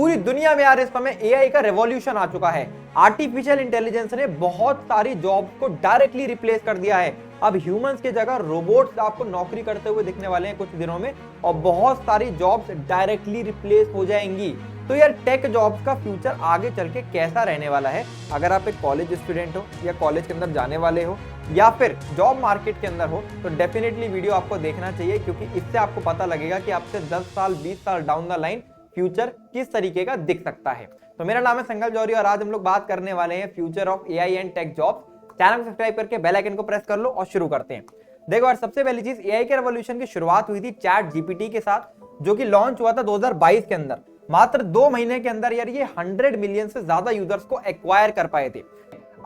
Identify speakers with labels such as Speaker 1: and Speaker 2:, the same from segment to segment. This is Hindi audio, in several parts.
Speaker 1: पूरी दुनिया में यार इस समय एआई का रेवोल्यूशन आ चुका है। आर्टिफिशियल इंटेलिजेंस ने बहुत सारी जॉब्स को डायरेक्टली रिप्लेस कर दिया है। अब ह्यूमंस की जगह रोबोट्स आपको नौकरी करते हुए दिखने वाले हैं कुछ दिनों में, और बहुत सारी जॉब्स डायरेक्टली रिप्लेस हो जाएंगी। तो यार टेक जॉब्स का फ्यूचर आगे चल के कैसा रहने वाला है? अगर आप एक कॉलेज स्टूडेंट हो या कॉलेज के अंदर जाने वाले हो या फिर जॉब मार्केट के अंदर हो, तो डेफिनेटली वीडियो आपको देखना चाहिए, क्योंकि इससे आपको पता लगेगा कि आपसे 10 साल 20 साल डाउन द लाइन फ्यूचर किस तरीके का दिख सकता है। तो मेरा नाम है संगल जौहरी और आज हम लोग बात करने वाले हैं future of AI and tech jobs. Channel को सब्सक्राइब करके बेल आइकन को प्रेस कर लो और शुरू करते हैं। देखो यार, सबसे पहली चीज, एआई के रेवोल्यूशन की शुरुआत हुई थी चैट जीपीटी के साथ, जो कि लॉन्च हुआ था 2022 के अंदर। मात्र 2 महीने के अंदर यार ये 100 मिलियन से ज्यादा यूजर्स को एक्वायर कर पाए थे।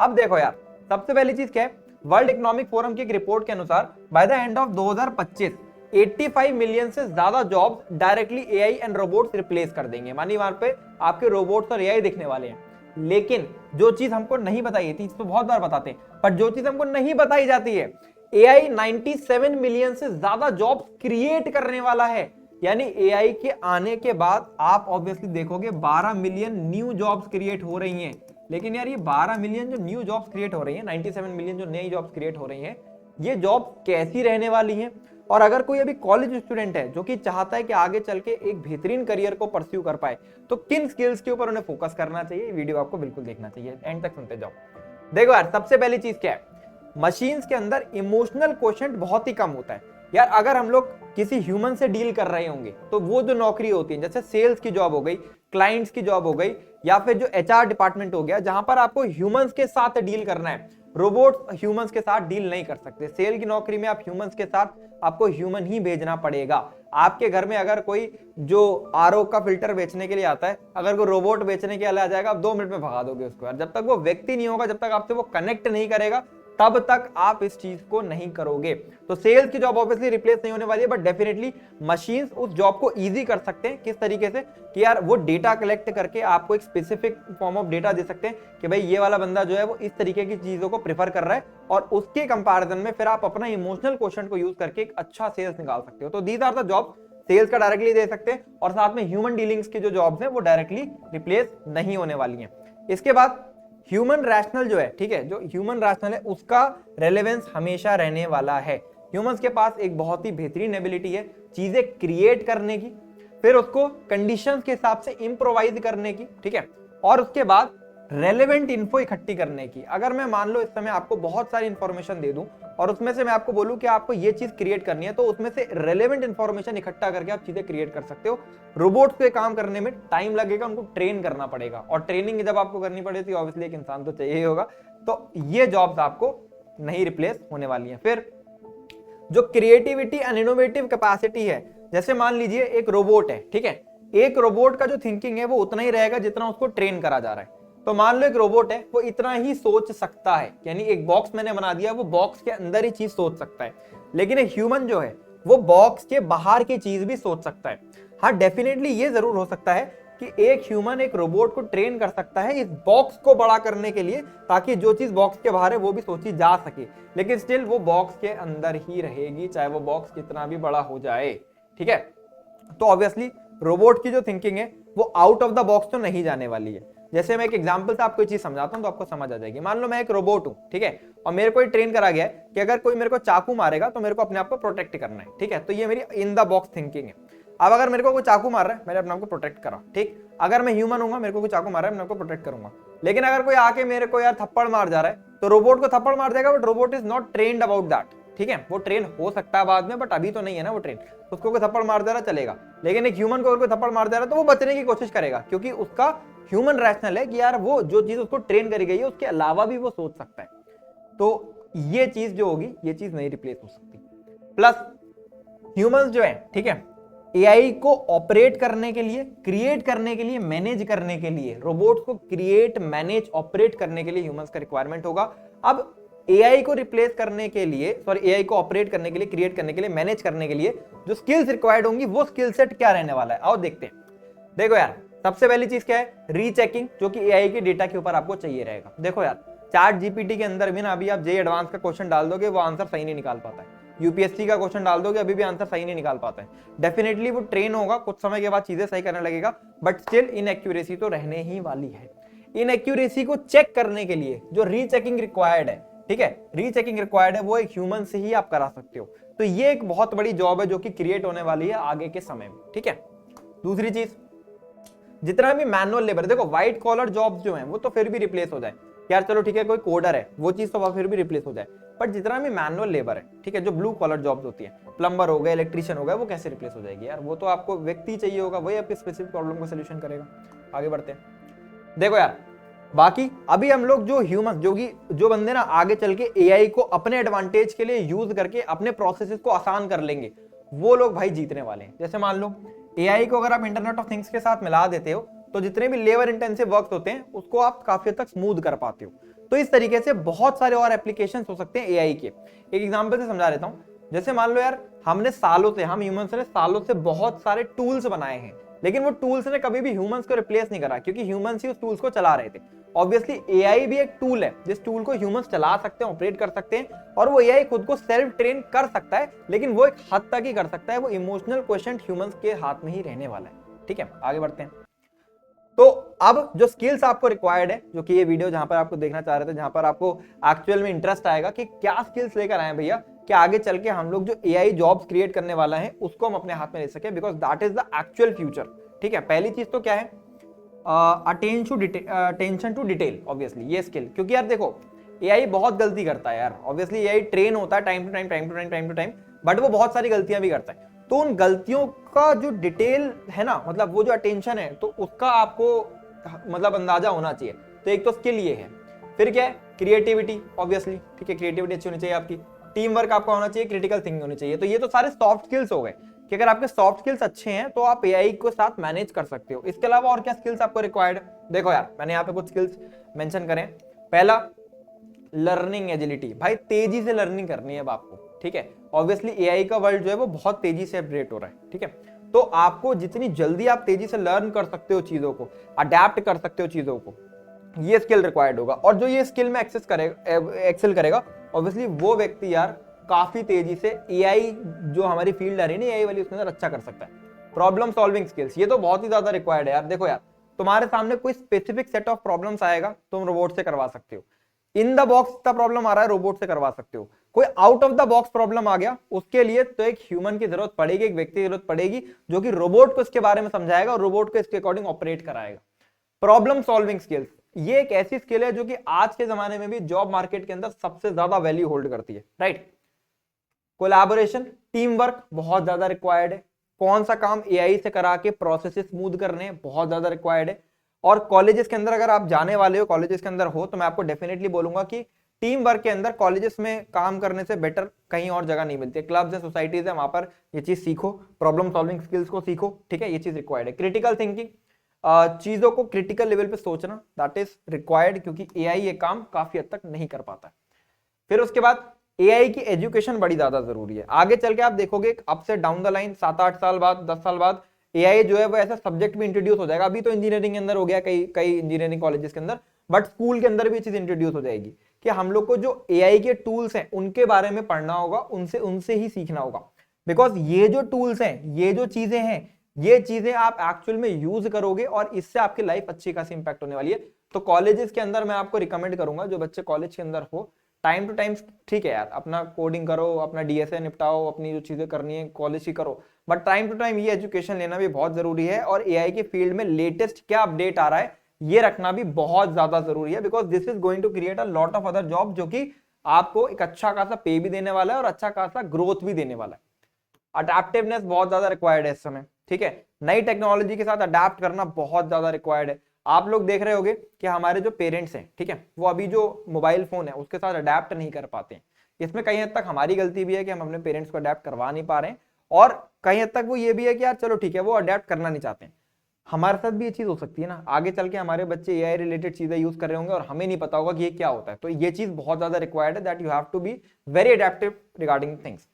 Speaker 1: अब देखो यार, सबसे पहली चीज क्या है, वर्ल्ड इकोनॉमिक फोरम की एक रिपोर्ट के अनुसार by the end of 2025 85 million से ज्यादा jobs directly AI and robots replace कर देंगे। मानिए वहां पे आपके रोबोट्स और एआई दिखने वाले हैं। लेकिन जो चीज हमको नहीं बताई थी, इसको बहुत बार बताते हैं, पर जो चीज हमको नहीं बताई जाती है, एआई 97 मिलियन से ज्यादा जॉब्स क्रिएट करने वाला है। यानी एआई के आने के बाद आप ऑब्वियसली देखोगे 12 मिलियन न्यू जॉब्स क्रिएट हो रही हैं। लेकिन यार ये 12 मिलियन जो न्यू जॉब्स क्रिएट हो रही हैं, 97 मिलियन जो नई जॉब्स क्रिएट हो रही हैं, ये जॉब कैसी रहने वाली हैं? और अगर कोई अभी कॉलेज स्टूडेंट है जो कि चाहता है कि आगे चल के एक बेहतरीन करियर को परस्यू कर पाए, तो किन स्किल्स के ऊपर उन्हें फोकस करना चाहिए? वीडियो आपको बिल्कुल देखना चाहिए, एंड तक सुनते जाओ। देखो यार, सबसे पहली चीज क्या है, मशीन्स के अंदर इमोशनल क्वोशंट बहुत ही कम होता है। यार अगर हम लोग किसी ह्यूमन से डील कर रहे होंगे, तो वो जो नौकरी होती है, जैसे सेल्स की जॉब हो गई, क्लाइंट्स की जॉब हो गई, या फिर जो एचआर डिपार्टमेंट हो गया, जहां पर आपको ह्यूमंस के साथ डील करना है, रोबोट ह्यूमंस के साथ डील नहीं कर सकते। सेल की नौकरी में आप ह्यूमंस के साथ आपको ह्यूमन ही भेजना पड़ेगा। आपके घर में अगर कोई जो आरओ का फिल्टर बेचने के लिए आता है, अगर कोई रोबोट बेचने के लिए आ जाएगा, आप 2 मिनट में भगा दोगे उसको। यार जब तक वो व्यक्ति नहीं होगा, जब तक आपसे वो कनेक्ट नहीं करेगा, तब तक आप इस चीज को नहीं करोगे। तो सेल्स की जॉब ऑब्वियसली रिप्लेस नहीं होने वाली है, बट डेफिनेटली मशीन्स उस जॉब को इजी कर सकते हैं। किस तरीके से कि यार वो डेटा कलेक्ट करके आपको एक स्पेसिफिक फॉर्म ऑफ डेटा दे सकते हैं कि भाई ये वाला बंदा जो है वो इस तरीके की चीजों को प्रेफर कर रहा है, और उसके कंपैरिजन में फिर आप अपना इमोशनल क्वोशंट को यूज करके एक अच्छा सेल्स निकाल सकते हो। तो these are the job, sales का डायरेक्टली दे सकते हैं, और साथ में ह्यूमन डीलिंग्स की जो जॉब्स हैं वो डायरेक्टली रिप्लेस नहीं होने वाली हैं। इसके बाद ह्यूमन रैशनल जो है, ठीक है, जो ह्यूमन रैशनल है उसका रेलेवेंस हमेशा रहने वाला है। ह्यूमंस के पास एक बहुत ही बेहतरीन एबिलिटी है चीजें क्रिएट करने की, फिर उसको कंडीशंस के हिसाब से इंप्रोवाइज करने की, ठीक है, और उसके बाद रेलेवेंट इन्फो इकट्ठी करने की। अगर मैं मान लो इस समय आपको बहुत सारी इंफॉर्मेशन दे दूं और उसमें से मैं आपको बोलूं कि आपको ये चीज क्रिएट करनी है, तो उसमें से रेलेवेंट इंफॉर्मेशन इकट्ठा करके आप चीजें क्रिएट कर सकते हो। रोबोट्स को काम करने में टाइम लगेगा, उनको ट्रेन करना पड़ेगा, और ट्रेनिंग जब आपको करनी पड़ेगी ऑब्वियसली एक इंसान तो चाहिए ही होगा। तो ये जॉब्स आपको नहीं रिप्लेस होने वाली है। फिर जो क्रिएटिविटी एंड इनोवेटिव कैपेसिटी है, जैसे मान लीजिए एक रोबोट है, ठीक है, एक रोबोट का जो थिंकिंग है वो उतना ही रहेगा जितना उसको ट्रेन करा जा रहा है। तो मान लो एक रोबोट है, वो इतना ही सोच सकता है, यानी एक बॉक्स मैंने बना दिया, वो बॉक्स के अंदर ही चीज सोच सकता है। लेकिन एक ह्यूमन जो है वो बॉक्स के बाहर की चीज भी सोच सकता है। हाँ, डेफिनेटली ये जरूर हो सकता है कि एक ह्यूमन एक रोबोट को ट्रेन कर सकता है इस बॉक्स को बड़ा करने के लिए, ताकि जो चीज बॉक्स के बाहर है वो भी सोची जा सके, लेकिन स्टिल वो बॉक्स के अंदर ही रहेगी, चाहे वो बॉक्स कितना भी बड़ा हो जाए, ठीक है। तो ऑब्वियसली रोबोट की जो थिंकिंग है वो आउट ऑफ द बॉक्स तो नहीं जाने वाली है। जैसे मैं एक एग्जांपल से आपको चीज समझाता हूं तो आपको समझ आ जाएगी। मान लो मैं एक रोबोट हूं, ठीक है, और मेरे को ट्रेन करा गया है कि अगर कोई मेरे को चाकू मारेगा तो मेरे को अपने आप को प्रोटेक्ट करना है, ठीक है। तो ये मेरी इन द बॉक्स थिंकिंग है। अब अगर मेरे को कोई चाकू मार रहा है, मैंने अपने आप को प्रोटेक्ट करा, ठीक। अगर मैं ह्यूमन हूंगा, मेरे को कोई चाकू मार रहा है, मैं आपको प्रोटेक्ट करूंगा। लेकिन अगर कोई आके मेरे को यार थप्पड़ मार जा रहा है, तो रोबोट को थप्पड़ मार देगा, but robot is not trained about that, ठीक है। वो ट्रेन हो सकता है बाद में, बट अभी तो नहीं है ना वो ट्रेन। उसको कोई थप्पड़ मार दे रहा चलेगा, लेकिन एक ह्यूमन को अगर कोई थप्पड़ मार दे रहा तो वो बचने की कोशिश करेगा, क्योंकि उसका ह्यूमन रैशनल है कि यार वो जो चीज उसको ट्रेन करी गई है उसके अलावा भी वो सोच सकता है। तो ये चीज जो होगी, ये चीज नहीं रिप्लेस हो सकती। प्लस ह्यूमंस जो है, ठीक है, एआई को ऑपरेट करने के लिए, क्रिएट करने के लिए, मैनेज करने के लिए, रोबोट को क्रिएट, मैनेज, ऑपरेट करने के लिए ह्यूमंस का रिक्वायरमेंट होगा। अब एआई को रिप्लेस करने के लिए, सॉरी, एआई को ऑपरेट करने के लिए, क्रिएट करने के लिए, मैनेज करने के लिए जो स्किल्स रिक्वायर्ड होंगी, वो स्किल सेट क्या रहने वाला है, आओ देखते हैं। देखो यार, सबसे पहली चीज क्या है, रीचेकिंग, जो कि एआई के डेटा के ऊपर आपको चाहिए रहेगा। देखो यार, चैट जीपीटी के अंदर भी ना अभी आप जे एडवांस का क्वेश्चन डाल दोगे वो आंसर सही नहीं निकाल पाता है। यूपीएससी का क्वेश्चन डाल दोगे अभी भी आंसर सही नहीं निकाल पाते हैं। डेफिनेटली वो ट्रेन होगा, कुछ समय के बाद चीजें सही करने लगेगा, बट स्टिल इनएक्यूरेसी तो रहने ही वाली है। इनएक्यूरेसी को चेक करने के लिए जो रीचेकिंग रिक्वायर्ड है, ठीक है, रीचेकिंग रिक्वायर्ड है, वो एक ह्यूमन से ही आप करा सकते हो। तो ये एक बहुत बड़ी जॉब है जो कि क्रिएट होने वाली है आगे के समय में, ठीक है। दूसरी चीज, जितना भी मैनुअल लेबर, देखो व्हाइट कॉलर जॉब्स जो हैं वो तो फिर भी रिप्लेस हो जाए यार, चलो ठीक है, कोई कोडर है वो चीज तो फिर भी रिप्लेस हो जाए, बट जितना भी मैनुअल लेबर है, ठीक है, जो ब्लू कॉलर जॉब्स होती है, प्लम्बर हो गए, इलेक्ट्रिशियन हो गए, वो कैसे रिप्लेस हो जाएगी यार? वो तो आपको व्यक्ति चाहिए होगा, वही आपकी स्पेसिफिक प्रॉब्लम का सोल्यूशन करेगा। आगे बढ़ते हैं। देखो यार, बाकी अभी हम लोग जो ह्यूमन जो बंदे ना आगे चल के एआई को अपने एडवांटेज के लिए यूज करके अपने प्रोसेसेस को आसान कर लेंगे, वो लोग भाई जीतने वाले हैं। जैसे मान लो एआई को अगर आप इंटरनेट ऑफ थिंग्स के साथ मिला देते हो तो जितने भी लेबर इंटेंसिव वर्क होते हैं उसको आप काफी हद तक स्मूथ कर पाते हो। तो इस तरीके से बहुत सारे और एप्लीकेशंस हो सकते हैं एआई के। एक एग्जांपल से समझा देता हूं। जैसे मान लो यार, हम ह्यूमंस ने सालों से बहुत सारे टूल्स बनाए हैं, लेकिन वो टूल्स ने कभी भी ह्यूमंस को रिप्लेस नहीं करा, क्योंकि ह्यूमंस ही उस टूल्स को चला रहे थे। ऑब्वियसली एआई भी एक टूल है जिस टूल को ह्यूमंस चला सकते हैं, ऑपरेट कर सकते हैं, और वो एआई खुद को सेल्फ ट्रेन कर सकता है, लेकिन वो एक हद तक ही कर सकता है। वो इमोशनल क्वेश्चन ह्यूमंस के हाथ में ही रहने वाला है, ठीक है। आगे बढ़ते हैं। तो अब जो स्किल्स आपको रिक्वायर्ड है, जो कि ये वीडियो जहां पर आपको देखना चाह रहे थे, जहां पर आपको एक्चुअल में इंटरेस्ट आएगा कि क्या स्किल्स लेकर आए भैया कि आगे चल के हम लोग जो एआई जॉब्स क्रिएट करने वाला है उसको हम अपने हाथ में ले सके, because that is the actual future, ठीक है। पहली चीज तो क्या है, अटेंशन टू डिटेल, ऑब्वियसली ये स्किल, क्योंकि यार देखो एआई बहुत गलती करता है यार। ऑब्वियसली एआई ट्रेन होता है टाइम टू टाइम, बट वो बहुत सारी गलतियां भी करता है। तो उन गलतियों का जो डिटेल है ना, मतलब वो जो अटेंशन है, तो उसका आपको मतलब अंदाजा होना चाहिए। तो एक तो स्किल ये है। फिर क्या है, क्रिएटिविटी, ऑब्वियसली, ठीक है, क्रिएटिविटी अच्छी होनी चाहिए आपकी, टीम वर्क आपका होना चाहिए, क्रिटिकल थिंकिंग होनी चाहिए। तो ये तो सारे सॉफ्ट स्किल्स हो गए कि अगर आपके सॉफ्ट स्किल्स अच्छे हैं तो आप एआई के साथ मैनेज कर सकते हो। इसके अलावा और क्या स्किल्स आपको रिक्वायर्ड है? देखो यार, मैंने यहाँ पे कुछ स्किल्स मेंशन करें। पहला, लर्निंग एजिलिटी, भाई तेजी से लर्निंग करनी है अब आपको, ठीक है। ऑब्वियसली एआई का वर्ल्ड जो है वो बहुत तेजी से अपडेट हो रहा है, ठीक है। तो आपको जितनी जल्दी आप तेजी से लर्न कर सकते हो चीजों को, अडेप्ट कर सकते हो चीजों को, ये स्किल रिक्वायर्ड होगा। और जो ये स्किल में एक्सेल करेगा, ऑब्वियसली वो व्यक्ति यार काफी तेजी से एआई जो हमारी फील्ड आ रही है ना एआई वाली, उसके अंदर अच्छा कर सकता है। प्रॉब्लम सॉल्विंग स्किल्स, ये तो बहुत ही ज्यादा रिक्वायर्ड है यार। देखो यार, तुम्हारे सामने कोई स्पेसिफिक सेट ऑफ प्रॉब्लम्स आएगा, तुम रोबोट से करवा सकते हो। इन द बॉक्स का प्रॉब्लम आ रहा है, रोबोट से करवा सकते हो। कोई out of the box problem आ गया, उसके लिए तो एक ह्यूमन की जरूरत पड़ेगी, एक व्यक्ति की जरूरत पड़ेगी जो कि रोबोट को इसके बारे में समझाएगा और रोबोट को इसके अकॉर्डिंग ऑपरेट कराएगा। प्रॉब्लम सॉल्विंग स्किल्स, ये एक ऐसी स्किल है जो कि आज के जमाने में भी जॉब मार्केट के अंदर सबसे ज्यादा वैल्यू होल्ड करती है, राइट। कोलैबोरेशन, टीम वर्क बहुत ज्यादा रिक्वायर्ड है। कौन सा काम एआई से करा के प्रोसेस स्मूथ करने, बहुत ज्यादा रिक्वायर्ड है। और कॉलेजेस के अंदर अगर आप जाने वाले हो, कॉलेजेस के अंदर हो, तो मैं आपको डेफिनेटली बोलूंगा कि टीम वर्क के अंदर कॉलेजेस में काम करने से बेटर कहीं और जगह नहीं मिलती है। क्लब्स है, सोसाइटीज है, वहां पर ये चीज सीखो, प्रॉब्लम सॉल्विंग स्किल्स को सीखो, ठीक है, ये चीज रिक्वायर्ड है। क्रिटिकल थिंकिंग, चीजों को क्रिटिकल लेवल पे सोचना, दैट इज रिक्वायर्ड, क्योंकि एआई ये काम काफी हद तक नहीं कर पाता है। फिर उसके बाद एआई की एजुकेशन बड़ी ज्यादा जरूरी है। आगे चल के आप देखोगे अप से डाउन द लाइन 7-8 साल बाद, 10 साल बाद एआई जो है वो ऐसा सब्जेक्ट भी इंट्रोड्यूस हो जाएगा। अभी तो इंजीनियरिंग के अंदर हो गया, कई इंजीनियरिंग कॉलेजेस के अंदर, बट स्कूल के अंदर भी चीज इंट्रोड्यूस हो जाएगी कि हम लोग को जो एआई के टूल्स हैं उनके बारे में पढ़ना होगा, उनसे ही सीखना होगा। बिकॉज ये जो टूल्स हैं, ये जो चीजें हैं, ये चीजें आप एक्चुअल में यूज करोगे और इससे आपकी लाइफ अच्छी खासी इंपैक्ट होने वाली है। तो कॉलेजेस के अंदर मैं आपको रिकमेंड करूंगा, जो बच्चे कॉलेज के अंदर हो, टाइम टू टाइम, ठीक है यार, अपना कोडिंग करो, अपना डीएसए निपटाओ, अपनी जो चीजें करनी है कॉलेज ही करो, बट टाइम टू टाइम ये एजुकेशन लेना भी बहुत जरूरी है। और एआई के फील्ड में लेटेस्ट क्या अपडेट आ रहा है ये रखना भी बहुत ज्यादा जरूरी है, because this is going to create a lot of other job, जो कि आपको एक अच्छा खासा पे भी देने वाला है और अच्छा खासा ग्रोथ भी देने वाला है। अडेप्टिवनेस बहुत ज्यादा रिक्वायर्ड है इस समय, ठीक है। नई टेक्नोलॉजी के साथ अडेप्ट करना बहुत ज्यादा रिक्वायर्ड है। आप लोग देख रहे होंगे कि हमारे जो पेरेंट्स हैं, ठीक है, वो अभी जो मोबाइल फोन है उसके साथ अडेप्ट नहीं कर पाते हैं। इसमें कहीं हद तक हमारी गलती भी है कि हम अपने पेरेंट्स को अडेप्ट करवा नहीं पा रहे हैं, और कहीं हद तक वो ये भी है कि यार चलो ठीक है, वो अडेप्ट करना नहीं चाहते हैं। हमारे साथ भी ये चीज हो सकती है ना, आगे चल के हमारे बच्चे एआई रिलेटेड चीजें यूज कर रहे होंगे और हमें नहीं पता होगा कि ये क्या होता है। तो ये चीज बहुत ज्यादा रिक्वायर्ड है, that you have to be very adaptive regarding things.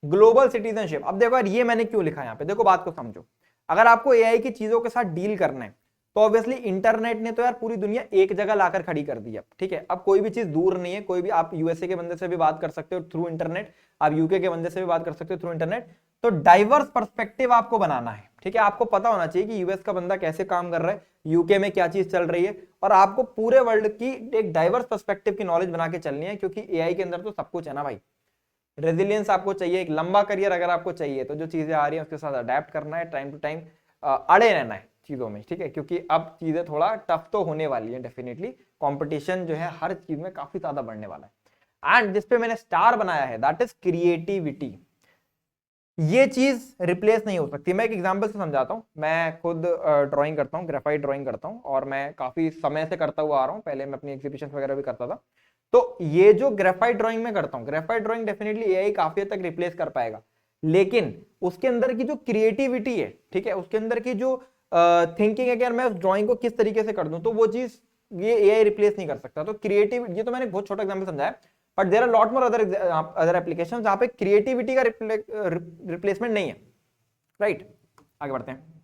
Speaker 1: Global citizenship, अब देखो यार ये मैंने क्यों लिखा है यहाँ पे, देखो बात को समझो। अगर आपको एआई की चीजों के साथ डील करना है तो ऑब्वियसली इंटरनेट ने तो यार पूरी दुनिया एक जगह लाकर खड़ी कर दी है, ठीक है। अब कोई भी चीज दूर नहीं है, कोई भी, आप यूएसए के बंदे से भी बात कर सकते हो थ्रू इंटरनेट, आप यूके के बंदे से भी बात कर सकते हो थ्रू इंटरनेट। तो डाइवर्स पर्सपेक्टिव आपको बनाना है, ठीक है। आपको पता होना चाहिए कि यूएस का बंदा कैसे काम कर रहा है, यूके में क्या चीज चल रही है, और आपको पूरे वर्ल्ड की एक डाइवर्स पर्सपेक्टिव की नॉलेज बना के चलनी है, क्योंकि एआई के अंदर तो सब कुछ है ना भाई। रेजिलियंस आपको चाहिए, एक लंबा करियर अगर आपको चाहिए तो जो चीजें आ रही है उसके साथ अडेप्ट करना है, टाइम टू टाइम अड़े रहना है चीजों में, ठीक है। क्योंकि अब चीजें थोड़ा टफ तो होने वाली है डेफिनेटली, कंपटीशन जो है हर चीज में काफी ज्यादा बढ़ने वाला है। एंड जिसपे मैंने स्टार बनाया है दैट इज क्रिएटिविटी। ये चीज रिप्लेस नहीं हो सकती। मैं एक एग्जांपल से समझाता हूं। मैं खुद ड्राइंग करता हूं, ग्रेफाइट ड्राइंग करता हूं, और मैं काफी समय से करता हुआ आ रहा हूं। पहले मैं अपनी एग्जीबिशन वगैरह भी करता था। तो ये जो ग्रेफाइट ड्राइंग में करता हूं, ग्रेफाइट ड्राइंग डेफिनेटली एआई काफी हद तक रिप्लेस कर पाएगा, लेकिन उसके अंदर की जो क्रिएटिविटी है, ठीक है, उसके अंदर की जो थिंकिंग है कि यार मैं उस ड्राइंग को किस तरीके से कर दूं, तो वो चीज ये एआई रिप्लेस नहीं कर सकता। तो क्रिएटिव, ये तो मैंने बहुत छोटा एग्जांपल समझाया, but there are lot more other applications जहां पे क्रिएटिविटी का रिप्लेसमेंट नहीं है, राइट। आगे बढ़ते हैं,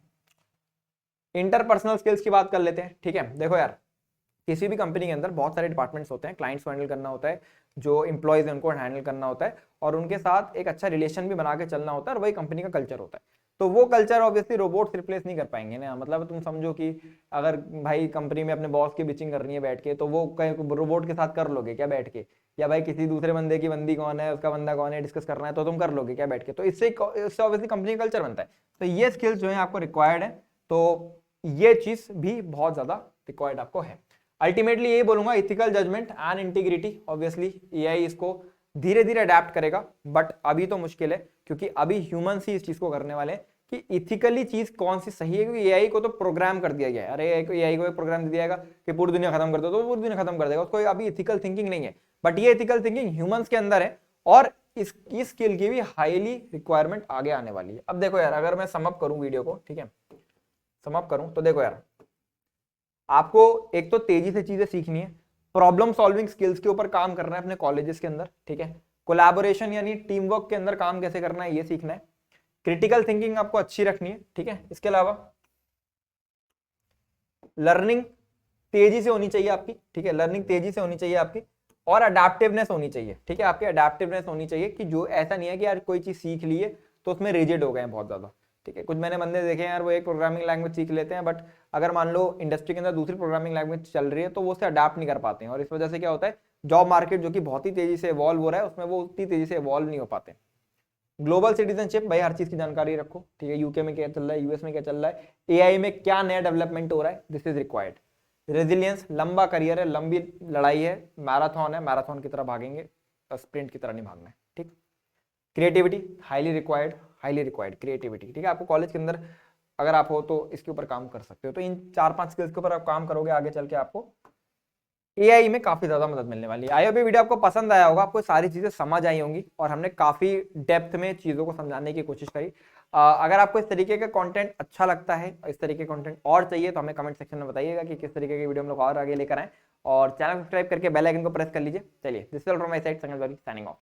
Speaker 1: इंटरपर्सनल स्किल्स की बात कर लेते हैं, ठीक है। देखो यार, किसी भी कंपनी के अंदर बहुत सारे डिपार्टमेंट्स होते हैं, क्लाइंट्स को हैंडल करना होता है, जो इंप्लॉयज है उनको हैंडल करना होता है, और उनके साथ एक अच्छा रिलेशन भी बना के चलना होता है, और वही कंपनी का कल्चर होता है। तो वो कल्चर ऑब्वियसली रोबोट्स रिप्लेस नहीं कर पाएंगे ना। मतलब तुम समझो कि अगर भाई कंपनी में अपने बॉस की बिचिंग करनी है बैठ के, तो वो रोबोट के साथ कर लोगे क्या बैठ के? या भाई किसी दूसरे बंदे की बंदी कौन है, उसका बंदा कौन है, डिस्कस करना है, तो तुम कर लोगे क्या बैठ के? तो इससे ऑब्वियसली कंपनी का कल्चर बनता है। तो ये स्किल्स जो है आपको रिक्वायर्ड है, तो ये चीज भी बहुत ज्यादा रिक्वायर्ड आपको है। अल्टीमेटली यही बोलूंगा, ethical judgement and integrity. Obviously AI इसको धीरे धीरे अडेप्ट करेगा, बट अभी तो मुश्किल है, क्योंकि अभी ह्यूमंस ही इस चीज को करने वाले हैं कि इथिकली चीज कौन सी सही है। क्योंकि एआई को तो प्रोग्राम कर दिया गया है। अरे एआई को एक प्रोग्राम दे दिया कि पूरी दुनिया खत्म कर दो, तो पूरी दुनिया खत्म कर देगा। उसको अभी इथिकल थिंकिंग नहीं है, बट ये इथिकल थिंकिंग ह्यूमंस के अंदर है, और इस स्किल की भी हाईली रिक्वायरमेंट आगे आने वाली है। अब देखो यार, अगर मैं समअप करूं वीडियो को, ठीक है, समअप करूं, तो देखो यार, आपको एक तो तेजी से चीजें सीखनी है, प्रॉब्लम सॉल्विंग स्किल्स के ऊपर काम करना है अपने कॉलेजेस के अंदर, ठीक है। कोलैबोरेशन यानी टीम वर्क के अंदर काम कैसे करना है ये सीखना है। क्रिटिकल थिंकिंग आपको अच्छी रखनी है, ठीक है। इसके अलावा लर्निंग तेजी से होनी चाहिए आपकी, ठीक है, लर्निंग तेजी से होनी चाहिए आपकी, और अडेप्टिवनेस होनी चाहिए, ठीक है। आपकी अडेप्टिवनेस होनी चाहिए कि जो ऐसा नहीं है कि यार कोई चीज सीख ली है तो उसमें रिजिड हो गए हैं बहुत ज्यादा, ठीक है। कुछ मैंने बंदे देखे हैं यार, वो एक प्रोग्रामिंग लैंग्वेज सीख लेते हैं, बट अगर मान लो इंडस्ट्री के अंदर दूसरी प्रोग्रामिंग लैंग्वेज चल रही है तो वो उससे अडाप्ट नहीं कर पाते हैं, और इस वजह से क्या होता है, जॉब मार्केट जो कि बहुत ही तेजी से इवॉल्व हो रहा है, उसमें वो उतनी तेजी से इवॉल्व नहीं हो पाते। ग्लोबल सिटीजनशिप, भाई हर चीज की जानकारी रखो, ठीक है। यूके में क्या चल रहा है, यूएस में क्या चल रहा है, एआई में क्या नया डेवलपमेंट हो रहा है, दिस इज रिक्वायर्ड। रेजिलियंस, लंबा करियर है, लंबी लड़ाई है, मैराथन है, मैराथन की तरह भागेंगे, स्प्रिंट की तरह नहीं भागना है, ठीक। Creativity highly required, highly required creativity, ठीक है। आपको कॉलेज के अंदर अगर आप हो तो इसके ऊपर काम कर सकते हो। तो इन 4-5 स्किल्स के ऊपर आप काम करोगे, आगे चल के आपको एआई में काफी ज्यादा मदद मिलने वाली है। आई होप ये वीडियो आपको पसंद आया होगा, आपको सारी चीजें समझ आई होंगी, और हमने काफी डेप्थ में चीजों को समझाने की कोशिश करी। अगर आपको इस तरीके का कंटेंट अच्छा लगता है, इस तरीके का कंटेंट और चाहिए, तो हमें कमेंट सेक्शन में बताइएगा कि किस तरीके की वीडियो हम लोग और आगे लेकर आए, और चैनल सब्सक्राइब करके बेल आइकन को प्रेस कर लीजिए। चलिए, this is all from my side, Sangal signing off.